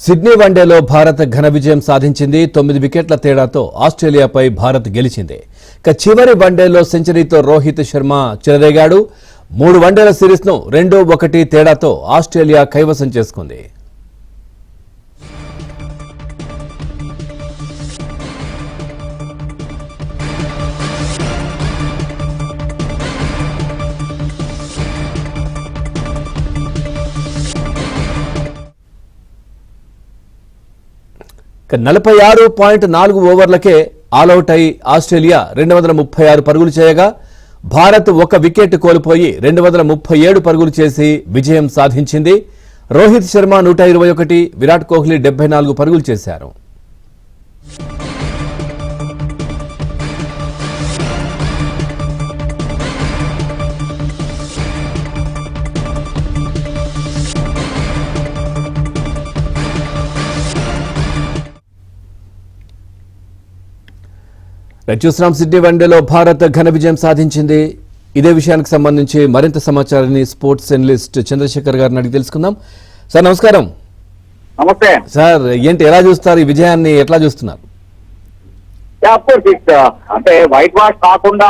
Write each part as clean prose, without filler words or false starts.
Sydney వన్డేలో భారత్ ఘన విజయం సాధించింది. 9 వికెట్ల తేడాతో ఆస్ట్రేలియాపై భారత్ గెలిచింది. చివరి వన్డేలో సెంచరీతో రోహిత్ శర్మ చెలరేగాడు. 3 వన్డేల సిరీస్ను 2-1 తేడాతో ఆస్ట్రేలియా కైవసం చేసుకుంది. ఇక 46.4 ఓవర్లకే ఆలౌట్ అయి ఆస్ట్రేలియా 236 పరుగులు చేయగా భారత్ 1 వికెట్ కోల్పోయి 237 పరుగులు చేసి విజయం సాధించింది. రోహిత్ శర్మ 121, విరాట్ కోహ్లీ 74 పరుగులు చేశారు. చూస్తున్నాం సిడ్నీ వన్డేలో భారత్ ఘన విజయం సాధించింది. ఇదే విషయానికి సంబంధించి మరింత సమాచారాన్ని స్పోర్ట్స్ అనలిస్ట్ చంద్రశేఖర్ గారిని అడిగి తెలుసుకుందాం. సార్ నమస్కారం. నమస్తే సార్, ఏంటి ఎలా చూస్తారు ఈ విజయాన్ని, ఎట్లా చూస్తున్నారు? అంటే వైట్ వాష్ కాకుండా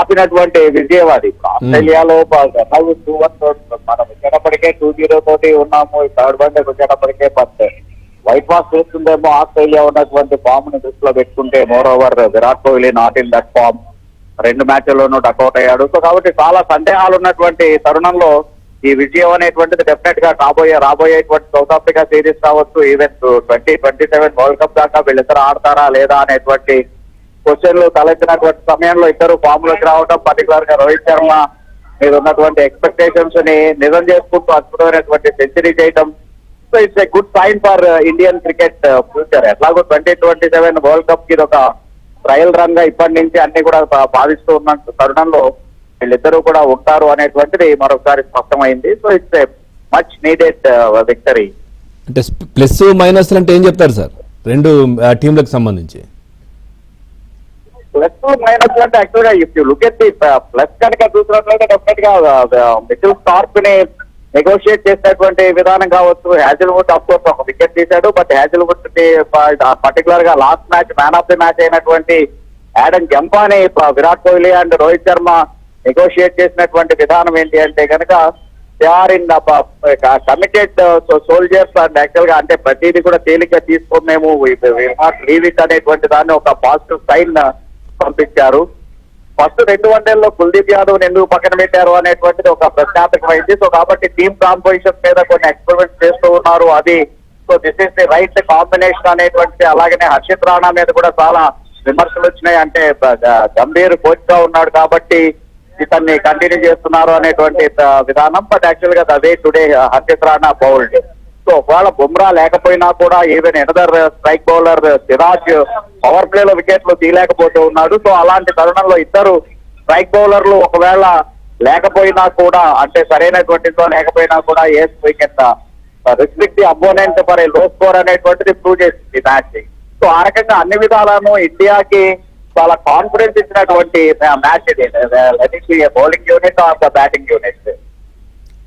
ఆపినటువంటి విజయం అది. ఆస్ట్రేలియాలో మనం వచ్చేటప్పటికే 2-0 తోటి ఉన్నాము. థర్డ్ వన్ వచ్చేటప్పటికే వైట్ వాష్ చేస్తుందేమో ఆస్ట్రేలియా ఉన్నటువంటి ఫామ్ ని దృష్టిలో పెట్టుకుంటే. Moreover Virat Kohli not in that form, 2 మ్యాచ్ల్లోనూ డకౌట్ అయ్యాడు. సో కాబట్టి చాలా సందేహాలు ఉన్నటువంటి తరుణంలో ఈ విజయం అనేటువంటిది డెఫినెట్ గా రాబోయేటువంటి సౌత్ ఆఫ్రికా సిరీస్ కావచ్చు, ఈవెన్ 2027 వరల్డ్ కప్ దాకా వీళ్ళిద్దరు ఆడతారా లేదా అనేటువంటి క్వశ్చన్లు తలెత్తినటువంటి సమయంలో ఇద్దరు ఫామ్ లోకి రావడం, పర్టికులర్ గా రోహిత్ శర్మ మీద ఉన్నటువంటి ఎక్స్పెక్టేషన్స్ ని నిజం చేసుకుంటూ అద్భుతమైనటువంటి సెంచరీ చేయడం. So it's a good sign for Indian cricket future. ఎట్లాగో 2027 వరల్డ్ కప్ కి ఒక ట్రయల్ రన్ గా ఇప్పటి నుంచి అన్ని కూడా భావిస్తూ ఉన్న తరుణంలో వీళ్ళిద్దరూ కూడా ఉంటారు అనేటువంటిది మరొకసారి స్పష్టమైంది. So it's a much needed victory. అంటే ప్లస్ మైనస్ అంటే ఏం చెప్తారు సార్ రెండు టీంలకు సంబంధించి? ప్లస్ మైనస్ అంటే యాక్చువల్ గా if you look at the plus కనుక చూసినట్లయితే డెఫినెట్ గా మిచిల్ స్టార్క్ ని నెగోషియేట్ చేసినటువంటి విధానం కావచ్చు. హ్యాజిల్వుడ్ అఫ్ కోర్స్ 1 వికెట్ తీశాడు, బట్ హ్యాజిల్వుడ్ పర్టికులర్ గా last match man of the match అయినటువంటి యాడమ్ జంపాని విరాట్ కోహ్లీ అండ్ రోహిత్ శర్మ నెగోషియేట్ చేసినటువంటి విధానం ఏంటి అంటే కనుక they are in committed soldiers. And actual గా అంటే ప్రతిదీ కూడా తేలిగ్గా తీసుకొని మేము లీవ్ ఇట్ అనేటువంటి దాన్ని ఒక పాజిటివ్ సైన్ పంపించారు. ఫస్ట్ 2 వన్డేల్లో కుల్దీప్ యాదవ్ ఎందుకు పక్కన పెట్టారు అనేటువంటిది ఒక ప్రశ్నార్థకమైంది. సో కాబట్టి టీమ్ కాంపోజిషన్ మీద కొన్ని ఎక్స్పెరిమెంట్స్ చేస్తూ ఉన్నారు. అది so this is the right combination అనేటువంటిది. అలాగనే హర్షిత్ రాణా మీద కూడా చాలా విమర్శలు వచ్చినాయి. అంటే గంభీర్ కోచ్ గా ఉన్నాడు కాబట్టి ఇతన్ని కంటిన్యూ చేస్తున్నారు అనేటువంటి విధానం. బట్ యాక్చువల్ గా అదే today Harshit Rana bowled. So ఒకవేళ బుమ్రా లేకపోయినా కూడా even another strike bowler Siraj power play లో వికెట్లు తీయలేకపోతూ ఉన్నాడు. సో అలాంటి తరుణంలో ఇద్దరు స్ట్రైక్ బౌలర్లు ఒకవేళ లేకపోయినా కూడా, అంటే సరైనటువంటితో లేకపోయినా కూడా we can restrict the opponent for a లో స్కోర్ అనేటువంటిది ప్రూవ్ చేసింది మ్యాచ్. సో ఆ రకంగా అన్ని విధాలను ఇండియాకి చాలా కాన్ఫిడెన్స్ ఇచ్చినటువంటి మ్యాచ్ ఇది. Bowling unit or the batting unit.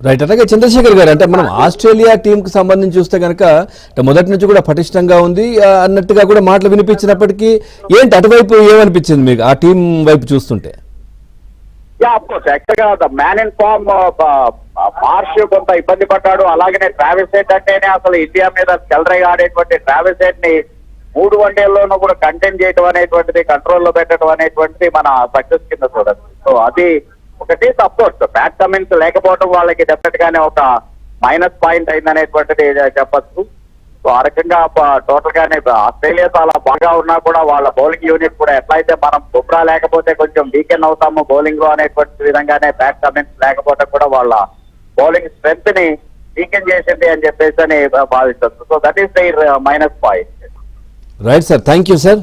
Right. అలాగే చంద్రశేఖర్ గారు, అంటే మనం ఆస్ట్రేలియా టీం కి సంబంధించి చూస్తే కనుక మొదటి నుంచి కూడా పటిష్టంగా ఉంది అన్నట్టుగా కూడా మాటలు వినిపించినప్పటికీ ఏంటి అటువైపు ఏమనిపించింది మీకు ఆ టీం వైపు చూస్తుంటే? యాక్చువల్ గా the man in form Marsh కొంత ఇబ్బంది పడ్డాడు. అలాగనే ట్రావిస్ హెడ్ అంటేనే అసలు ఇండియా మీద చెలరేగి ఆడేటువంటి ట్రావిస్ హెడ్ ని 3 వన్డేల్లోనూ కూడా కంటైన్ చేయడం అనేటువంటిది, కంట్రోల్లో పెట్టడం అనేటువంటిది మన సక్సెస్ కింద చూడదు. సో అది ఒకటి. సపోర్ట్ బ్యాట్ కమిన్స్ లేకపోవడం వాళ్ళకి డెఫినెట్ గానే ఒక మైనస్ పాయింట్ అయిందనేటువంటిది చెప్పచ్చు. సో ఆ రకంగా టోటల్ గానే ఆస్ట్రేలియా చాలా బాగా ఉన్నా కూడా వాళ్ళ బౌలింగ్ యూనిట్ కూడా ఎట్లయితే మనం బుమ్రా లేకపోతే కొంచెం వీకెన్ అవుతాము బౌలింగ్ లో అనేటువంటి విధంగానే బ్యాట్ కమిన్స్ లేకపోతే కూడా వాళ్ళ బౌలింగ్ స్ట్రెంత్ ని వీకెన్ చేసింది అని చెప్పేసి అని భావించవచ్చు. So that is their minus point. Right sir, thank you sir.